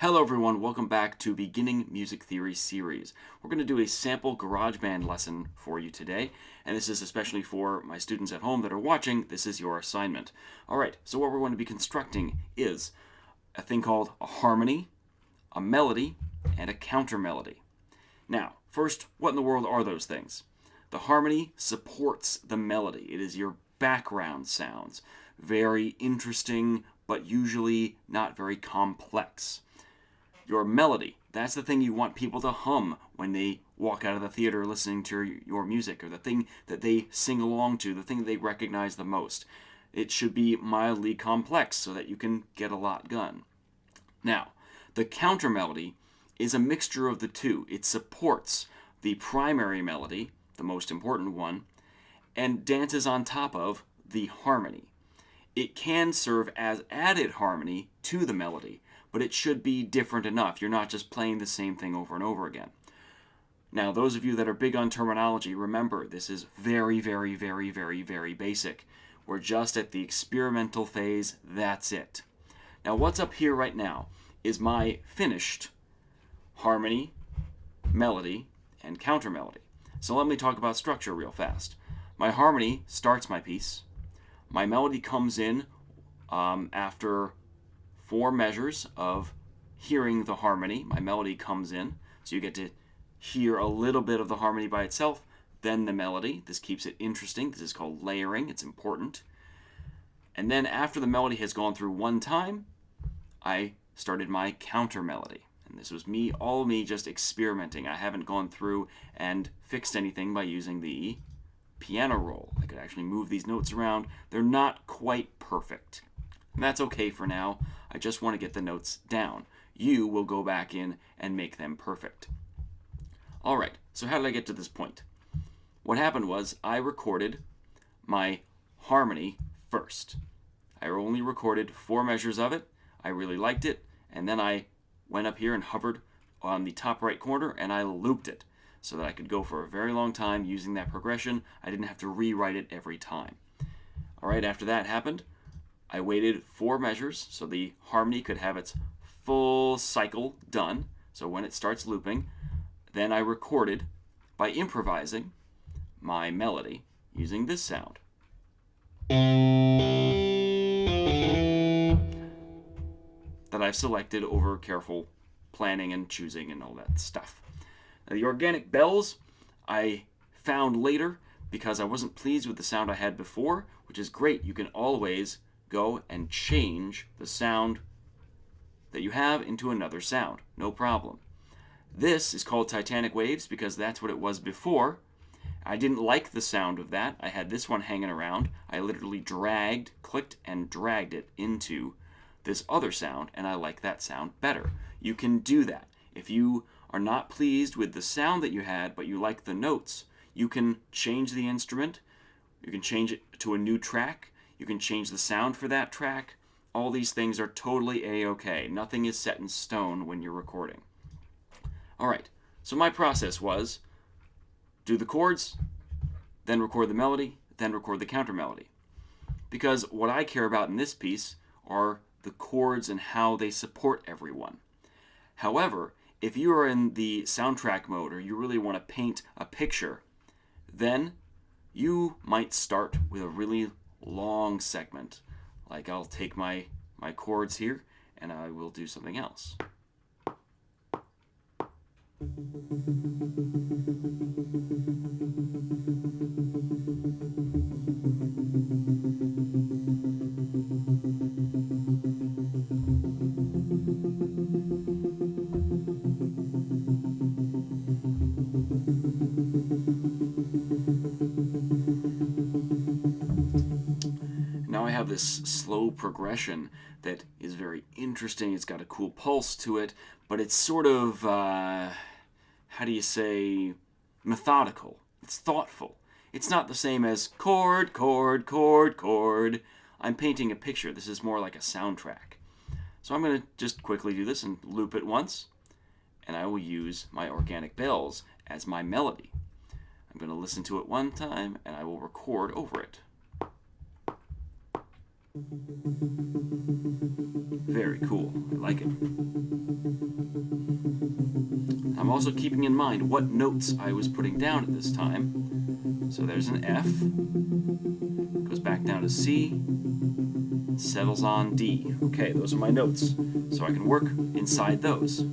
Hello everyone, welcome back to Beginning Music Theory series. We're going to do a sample GarageBand lesson for you today, and this is especially for my students at home that are watching. This is your assignment. Alright, so what we're going to be constructing is a thing called a harmony, a melody, and a counter melody. Now, first, what in the world are those things? The harmony supports the melody. It is your background sounds. Very interesting, but usually not very complex. Your melody, that's the thing you want people to hum when they walk out of the theater listening to your music, or the thing that they sing along to, the thing that they recognize the most. It should be mildly complex so that you can get a lot done. Now, the counter melody is a mixture of the two. It supports the primary melody, the most important one, and dances on top of the harmony. It can serve as added harmony to the melody, but it should be different enough. You're not just playing the same thing over and over again. Now, those of you that are big on terminology, remember, this is very, very, very, very, very basic. We're just at the experimental phase. That's it. Now, what's up here right now is my finished harmony, melody, and counter melody. So let me talk about structure real fast. My harmony starts my piece. My melody comes in after 4 measures of hearing the harmony. My melody comes in, so you get to hear a little bit of the harmony by itself, then the melody. This keeps it interesting. This is called layering. It's important. And then after the melody has gone through one time, I started my counter melody. And this was all me just experimenting. I haven't gone through and fixed anything by using the piano roll. I could actually move these notes around. They're not quite perfect. And that's okay for now. I just want to get the notes down. You will go back in and make them perfect. Alright, so how did I get to this point? What happened was I recorded my harmony first. I only recorded 4 measures of it. I really liked it. And then I went up here and hovered on the top right corner and I looped it so that I could go for a very long time using that progression. I didn't have to rewrite it every time. Alright, after that happened, I waited 4 measures so the harmony could have its full cycle done. So when it starts looping, then I recorded by improvising my melody using this sound. That I've selected over careful planning and choosing and all that stuff. Now, the organic bells I found later because I wasn't pleased with the sound I had before, which is great. You can always go and change the sound that you have into another sound. No problem. This is called Titanic Waves because that's what it was before. I didn't like the sound of that. I had this one hanging around. I literally clicked and dragged it into this other sound, and I like that sound better. You can do that. If you are not pleased with the sound that you had, but you like the notes, you can change the instrument. You can change it to a new track. You can change the sound for that track. All these things are totally a-okay. Nothing is set in stone when you're recording. Alright, so my process was do the chords, then record the melody, then record the counter melody. Because what I care about in this piece are the chords and how they support everyone. However, if you are in the soundtrack mode or you really want to paint a picture, then you might start with a really long segment. Like I'll take my chords here and I will do something else. Now I have this slow progression that is very interesting. It's got a cool pulse to it, but it's sort of, how do you say, methodical. It's thoughtful. It's not the same as chord, chord, chord, chord. I'm painting a picture. This is more like a soundtrack. So I'm going to just quickly do this and loop it once, and I will use my organic bells as my melody. I'm going to listen to it one time, and I will record over it. Very cool. I like it. I'm also keeping in mind what notes I was putting down at this time. So there's an F, goes back down to C, settles on D. Okay, those are my notes. So I can work inside those.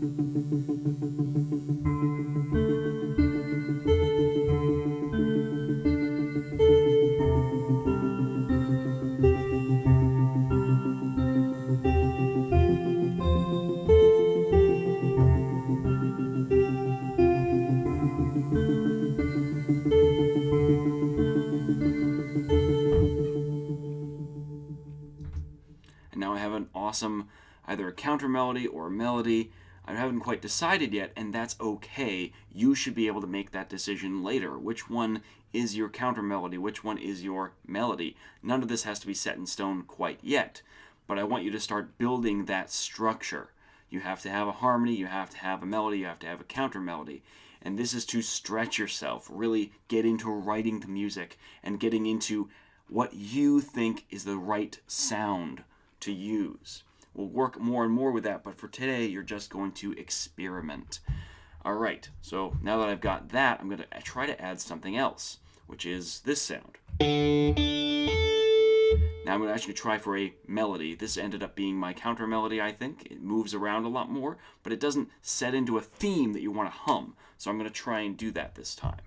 And now I have an awesome, either a counter melody or a melody. I haven't quite decided yet, and that's okay. You should be able to make that decision later. Which one is your counter melody? Which one is your melody? None of this has to be set in stone quite yet, but I want you to start building that structure. You have to have a harmony, you have to have a melody, you have to have a counter melody. And this is to stretch yourself, really get into writing the music and getting into what you think is the right sound to use. We'll work more and more with that, but for today, you're just going to experiment. All right, so now that I've got that, I'm going to try to add something else, which is this sound. Now I'm going to actually try for a melody. This ended up being my counter melody, I think. It moves around a lot more, but it doesn't set into a theme that you want to hum. So I'm going to try and do that this time.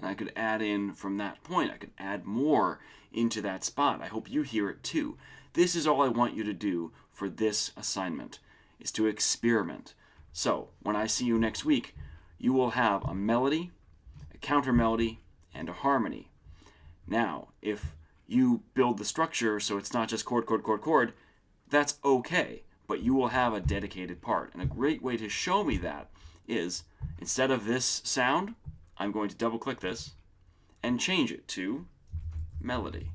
I could add in from that point. I could add more into that spot. I hope you hear it too. This is all I want you to do for this assignment, is to experiment. So when I see you next week, you will have a melody, a counter melody, and a harmony. Now, if you build the structure so it's not just chord, chord, chord, chord, that's okay, but you will have a dedicated part. And a great way to show me that is, instead of this sound, I'm going to double click this and change it to melody.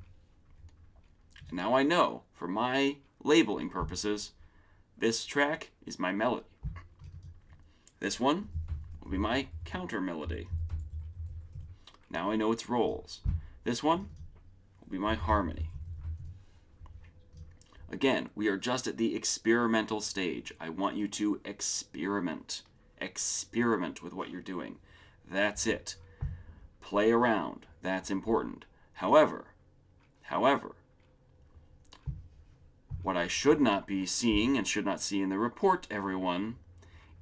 And now I know, for my labeling purposes, this track is my melody. This one will be my counter melody. Now I know its roles. This one will be my harmony. Again, we are just at the experimental stage. I want you to experiment. Experiment with what you're doing. That's it. Play around. That's important. However, what I should not be seeing and should not see in the report, everyone,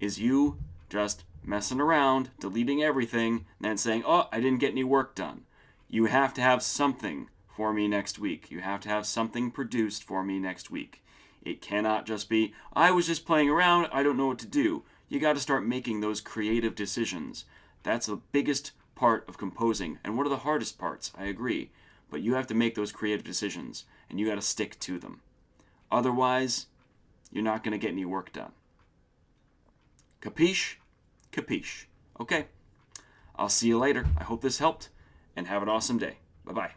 is you just messing around, deleting everything, and then saying, oh, I didn't get any work done. You have to have something for me next week. You have to have something produced for me next week. It cannot just be, I was just playing around, I don't know what to do. You got to start making those creative decisions. That's the biggest part of composing, and one of the hardest parts, I agree. But you have to make those creative decisions, and you got to stick to them. Otherwise, you're not going to get any work done. Capiche? Capiche. Okay. I'll see you later. I hope this helped, and have an awesome day. Bye-bye.